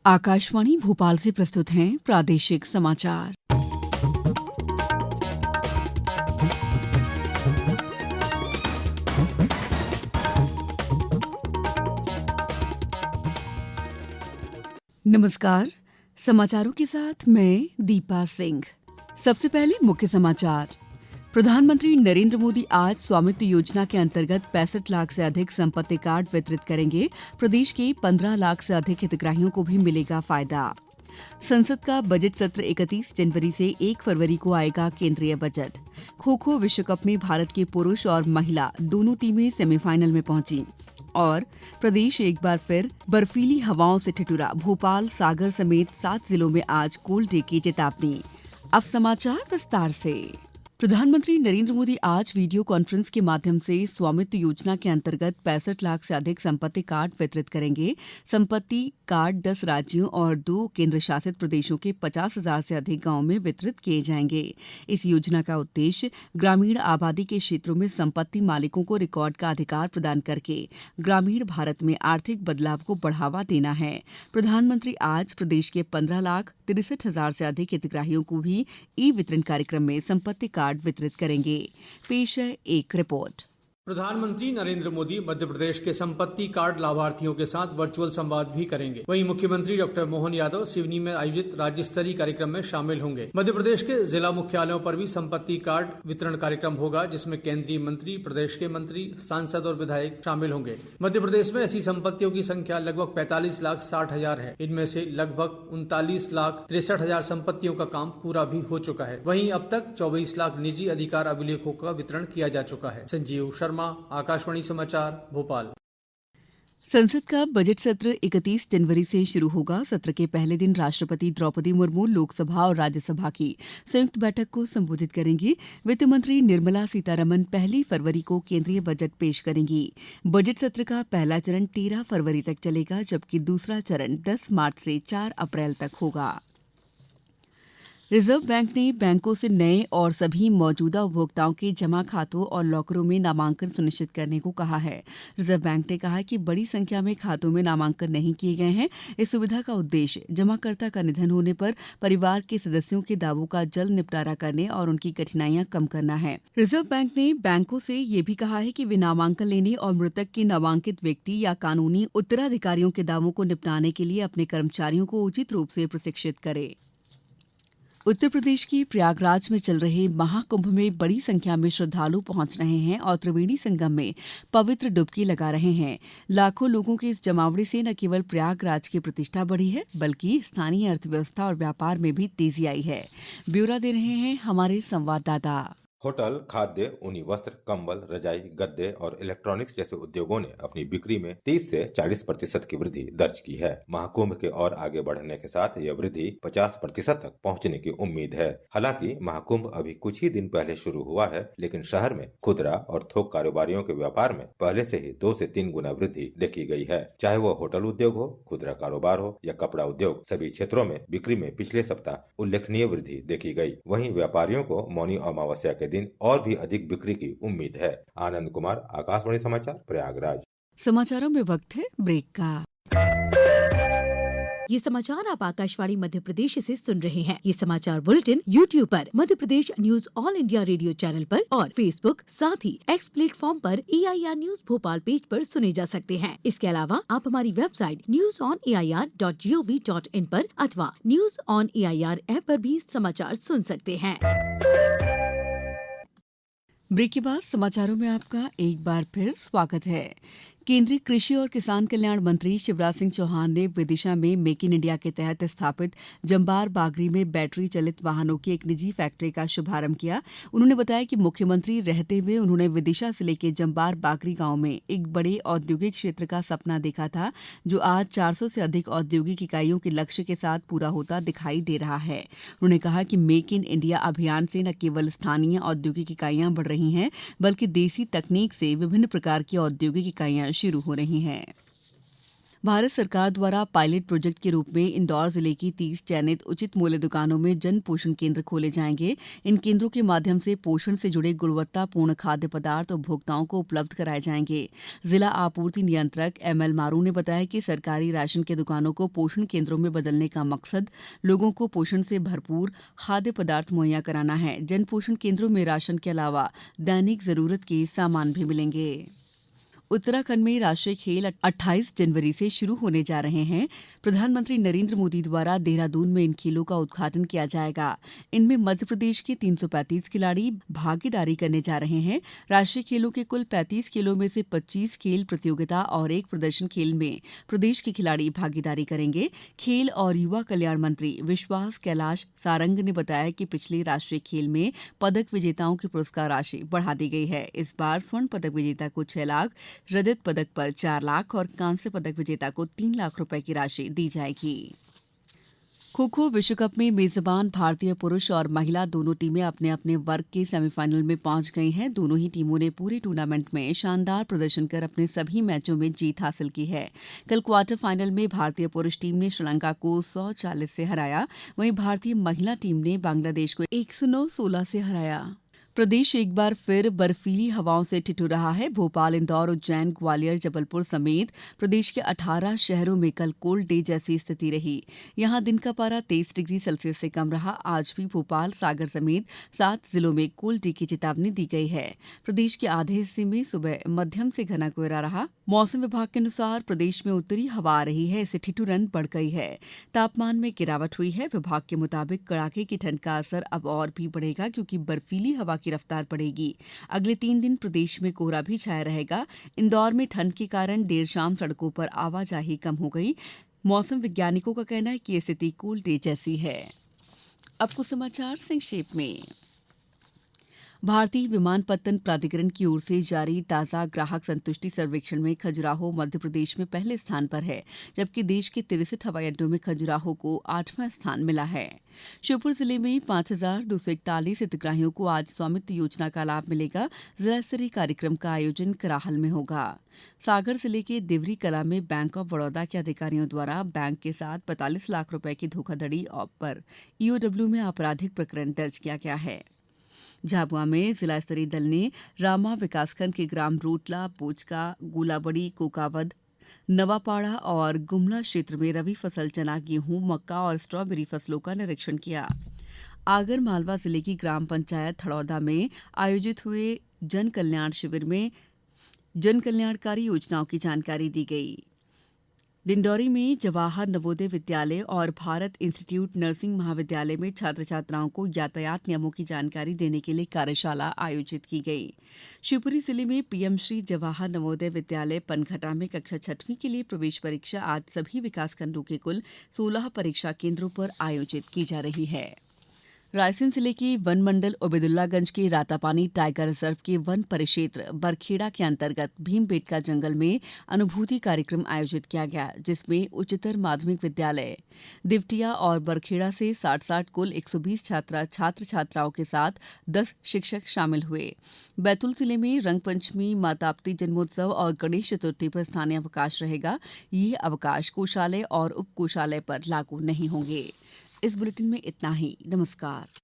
आकाशवाणी भोपाल से प्रस्तुत हैं प्रादेशिक समाचार। नमस्कार। समाचारों के साथ मैं दीपा सिंह। सबसे पहले मुख्य समाचार। प्रधानमंत्री नरेंद्र मोदी आज स्वामित्व योजना के अंतर्गत 65 लाख से अधिक संपत्ति कार्ड वितरित करेंगे। प्रदेश के 15 लाख से अधिक हितग्राहियों को भी मिलेगा फायदा। संसद का बजट सत्र 31 जनवरी से 1 फरवरी को आएगा केंद्रीय बजट। खो खो विश्व कप में भारत के पुरुष और महिला दोनों टीमें सेमीफाइनल में पहुंची। और प्रदेश एक बार फिर बर्फीली हवाओं से ठिठुरा। भोपाल, सागर समेत 7 जिलों में आज कोल्ड डे की चेतावनी। अब समाचार विस्तार से। प्रधानमंत्री नरेंद्र मोदी आज वीडियो कॉन्फ्रेंस के माध्यम से स्वामित्व योजना के अंतर्गत 65 लाख से अधिक संपत्ति कार्ड वितरित करेंगे। संपत्ति कार्ड 10 राज्यों और 2 केंद्र शासित प्रदेशों के 50,000 से अधिक गांवों में वितरित किए जाएंगे। इस योजना का उद्देश्य ग्रामीण आबादी के क्षेत्रों में संपत्ति मालिकों को रिकॉर्ड का अधिकार प्रदान करके ग्रामीण भारत में आर्थिक बदलाव को बढ़ावा देना है। प्रधानमंत्री आज प्रदेश के 15,63,000 से अधिक हितग्राहियों को भी ई वितरण कार्यक्रम में संपत्ति कार्ड वितरित करेंगे। पेश है एक रिपोर्ट। प्रधानमंत्री नरेंद्र मोदी मध्य प्रदेश के संपत्ति कार्ड लाभार्थियों के साथ वर्चुअल संवाद भी करेंगे। वहीं मुख्यमंत्री डॉक्टर मोहन यादव सिवनी में आयोजित राज्य स्तरीय कार्यक्रम में शामिल होंगे। मध्य प्रदेश के जिला मुख्यालयों पर भी संपत्ति कार्ड वितरण कार्यक्रम होगा, जिसमें केंद्रीय मंत्री, प्रदेश के मंत्री, सांसद और विधायक शामिल होंगे। मध्य प्रदेश में ऐसी संपत्तियों की संख्या लगभग 45,60,000 है। इनमें से लगभग 39,63,000 संपत्तियों का काम पूरा भी हो चुका है। वहीं अब तक 24 लाख निजी अधिकार अभिलेखों का वितरण किया जा चुका है। संजीव शर्मा, आकाशवाणी समाचार, भोपाल। संसद का बजट सत्र 31 जनवरी से शुरू होगा। सत्र के पहले दिन राष्ट्रपति द्रौपदी मुर्मू लोकसभा और राज्यसभा की संयुक्त बैठक को संबोधित करेंगी। वित्त मंत्री निर्मला सीतारमण 1 फरवरी को केंद्रीय बजट पेश करेंगी। बजट सत्र का पहला चरण 13 फरवरी तक चलेगा, जबकि दूसरा चरण 10 मार्च से 4 अप्रैल तक होगा। रिजर्व बैंक ने बैंकों से नए और सभी मौजूदा उपभोक्ताओं के जमा खातों और लॉकरों में नामांकन सुनिश्चित करने को कहा है। रिजर्व बैंक ने कहा है कि बड़ी संख्या में खातों में नामांकन नहीं किए गए हैं। इस सुविधा का उद्देश्य जमाकर्ता का निधन होने पर परिवार के सदस्यों के दावों का जल्द निपटारा करने और उनकी कठिनाइयां कम करना है। रिजर्व बैंक ने बैंकों से ये भी कहा है कि वे नामांकन लेने और मृतक के नामांकित व्यक्ति या कानूनी उत्तराधिकारियों के दावों को निपटाने के लिए अपने कर्मचारियों को उचित रूप से प्रशिक्षित करें। उत्तर प्रदेश के प्रयागराज में चल रहे महाकुंभ में बड़ी संख्या में श्रद्धालु पहुंच रहे हैं और त्रिवेणी संगम में पवित्र डुबकी लगा रहे हैं। लाखों लोगों के इस जमावड़े से न केवल प्रयागराज की प्रतिष्ठा बढ़ी है, बल्कि स्थानीय अर्थव्यवस्था और व्यापार में भी तेजी आई है। ब्यौरा दे रहे हैं हमारे संवाददाता। होटल, खाद्य, ऊनी वस्त्र, कंबल, रजाई, गद्दे और इलेक्ट्रॉनिक्स जैसे उद्योगों ने अपनी बिक्री में 30 से 40% की वृद्धि दर्ज की है। महाकुंभ के और आगे बढ़ने के साथ यह वृद्धि 50% तक पहुंचने की उम्मीद है। हालांकि महाकुंभ अभी कुछ ही दिन पहले शुरू हुआ है, लेकिन शहर में खुदरा और थोक कारोबारियों के व्यापार में पहले से ही 2 से 3 गुना वृद्धि देखी गई है। चाहे वो होटल उद्योग हो, खुदरा कारोबार हो या कपड़ा उद्योग, सभी क्षेत्रों में बिक्री में पिछले सप्ताह उल्लेखनीय वृद्धि देखी गई। वहीं व्यापारियों को मौनी अमावस्या के दिन और भी अधिक बिक्री की उम्मीद है। आनंद कुमार, आकाशवाणी समाचार, प्रयागराज। समाचारों में वक्त है ब्रेक का। ये समाचार आप आकाशवाणी मध्य प्रदेश से सुन रहे हैं। ये समाचार बुलेटिन YouTube पर, Madhya Pradesh news All India Radio channel पर और फेसबुक, साथ ही एक्स प्लेटफॉर्म पर AIR न्यूज भोपाल पेज पर सुने जा सकते हैं। इसके अलावा आप हमारी वेबसाइट newsonair.gov.in पर अथवा न्यूज ऑन AIR ऐप पर भी समाचार सुन सकते हैं। ब्रेक के बाद समाचारों में आपका एक बार फिर स्वागत है। केंद्रीय कृषि और किसान कल्याण मंत्री शिवराज सिंह चौहान ने विदिशा में मेक इन इंडिया के तहत स्थापित जंबार बागरी में बैटरी चलित वाहनों की एक निजी फैक्ट्री का शुभारंभ किया। उन्होंने बताया कि मुख्यमंत्री रहते हुए उन्होंने विदिशा जिले के जंबार बागरी गांव में एक बड़े औद्योगिक क्षेत्र का सपना देखा था, जो आज 400 से अधिक औद्योगिक इकाइयों के लक्ष्य के साथ पूरा होता दिखाई दे रहा है। उन्होंने कहा कि मेक इन इंडिया अभियान से न केवल स्थानीय औद्योगिक इकाइयां बढ़ रही हैं, बल्कि देसी तकनीक से विभिन्न प्रकार की औद्योगिक इकाइयां शुरू हो रही हैं। भारत सरकार द्वारा पायलट प्रोजेक्ट के रूप में इंदौर जिले की 30 चयनित उचित मूल्य दुकानों में जन पोषण केंद्र खोले जाएंगे। इन केंद्रों के माध्यम से पोषण से जुड़े गुणवत्तापूर्ण खाद्य पदार्थ उपभोक्ताओं को उपलब्ध कराए जाएंगे। जिला आपूर्ति नियंत्रक एमएल मारू ने बताया कि सरकारी राशन की दुकानों को पोषण केंद्रों में बदलने का मकसद लोगों को पोषण से भरपूर खाद्य पदार्थ मुहैया कराना है। जन पोषण केंद्रों में राशन के अलावा दैनिक जरूरत के सामान भी मिलेंगे। उत्तराखंड में राष्ट्रीय खेल 28 जनवरी से शुरू होने जा रहे हैं। प्रधानमंत्री नरेंद्र मोदी द्वारा देहरादून में इन खेलों का उद्घाटन किया जाएगा। इनमें मध्य प्रदेश के 335 खिलाड़ी भागीदारी करने जा रहे हैं। राष्ट्रीय खेलों के कुल 35 खेलों में से 25 खेल प्रतियोगिता और एक प्रदर्शन खेल में प्रदेश के खिलाड़ी भागीदारी करेंगे। खेल और युवा कल्याण मंत्री विश्वास कैलाश सारंग ने बताया कि पिछले राष्ट्रीय खेल में पदक विजेताओं की पुरस्कार राशि बढ़ा दी गई है। इस बार स्वर्ण पदक विजेता को 6 लाख, रजत पदक पर 4 लाख और कांस्य पदक विजेता को 3 लाख रुपए की राशि दी जाएगी। खो खो विश्व कप में मेजबान भारतीय पुरुष और महिला दोनों टीमें अपने अपने वर्ग के सेमीफाइनल में पहुंच गई हैं। दोनों ही टीमों ने पूरे टूर्नामेंट में शानदार प्रदर्शन कर अपने सभी मैचों में जीत हासिल की है। कल क्वार्टर फाइनल में भारतीय पुरुष टीम ने श्रीलंका को 140 से हराया। वहीं भारतीय महिला टीम ने बांग्लादेश को 109-16 से हराया। प्रदेश एक बार फिर बर्फीली हवाओं से ठिठुर है। भोपाल, इंदौर, उज्जैन, ग्वालियर, जबलपुर समेत प्रदेश के 18 शहरों में कल कोल्ड डे जैसी स्थिति रही। यहां दिन का पारा 23 डिग्री सेल्सियस से कम रहा। आज भी भोपाल, सागर समेत 7 जिलों में कोल्ड डे की चेतावनी दी गई है। प्रदेश के आधे हिस्से में सुबह मध्यम से घना कोहरा रहा। मौसम विभाग के अनुसार प्रदेश में उत्तरी हवा आ रही है, इससे ठिठुरन बढ़ गई है। तापमान में गिरावट हुई है। विभाग के मुताबिक कड़ाके की ठंड का असर अब और भी बढ़ेगा क्योंकि बर्फीली हवा की रफ्तार बढ़ेगी। अगले 3 दिन प्रदेश में कोहरा भी छाया रहेगा। इंदौर में ठंड के कारण देर शाम सड़कों पर आवाजाही कम हो गई। मौसम वैज्ञानिकों का कहना है कि ये स्थिति कोल्ड डे जैसी है। अब कुछ समाचार संक्षेप में। भारतीय विमानपत्तन प्राधिकरण की ओर से जारी ताजा ग्राहक संतुष्टि सर्वेक्षण में खजुराहो मध्य प्रदेश में पहले स्थान पर है, जबकि देश के 63 हवाई अड्डों में खजुराहो को 8वां स्थान मिला है। श्योपुर जिले में 5,241 हितग्राहियों को आज स्वामित्व योजना का लाभ मिलेगा। जिला स्तरीय कार्यक्रम का आयोजन कराहल में होगा। सागर जिले के देवरी कला में बैंक ऑफ बड़ौदा के अधिकारियों द्वारा बैंक के साथ 45 लाख रुपए की धोखाधड़ी पर ईओडब्ल्यू में आपराधिक प्रकरण दर्ज किया गया है। झाबुआ में जिला स्तरीय दल ने रामा विकासखंड के ग्राम रोटला, बोचका, गोलाबड़ी, कोकावद, नवापाड़ा और गुमला क्षेत्र में रबी फसल चना, गेहूं, मक्का और स्ट्रॉबेरी फसलों का निरीक्षण किया। आगर मालवा जिले की ग्राम पंचायत थड़ौदा में आयोजित हुए जन कल्याण शिविर में जन कल्याणकारी योजनाओं की जानकारी दी गई। डिंडौरी में जवाहर नवोदय विद्यालय और भारत इंस्टीट्यूट नर्सिंग महाविद्यालय में छात्र छात्राओं को यातायात नियमों की जानकारी देने के लिए कार्यशाला आयोजित की गई। शिवपुरी जिले में पीएम श्री जवाहर नवोदय विद्यालय पनघटा में कक्षा 6वीं के लिए प्रवेश परीक्षा आज सभी विकासखंडों के कुल 16 परीक्षा केंद्रों पर आयोजित की जा रही है। रायसेन जिले के वन मंडल ओबेदुल्लागंज के रातापानी टाइगर रिजर्व के वन परिक्षेत्र बरखेड़ा के अंतर्गत भीमबेटका जंगल में अनुभूति कार्यक्रम आयोजित किया गया, जिसमें उच्चतर माध्यमिक विद्यालय दिवटिया और बरखेड़ा से 60 कुल 120 छात्र छात्राओं के साथ 10 शिक्षक शामिल हुए। बैतूल जिले में रंगपंचमी, माताप्ती जन्मोत्सव और गणेश चतुर्थी पर स्थानीय अवकाश रहेगा। ये अवकाश कोषालय और उप कोषालय पर लागू नहीं होंगे। इस बुलेटिन में इतना ही। नमस्कार।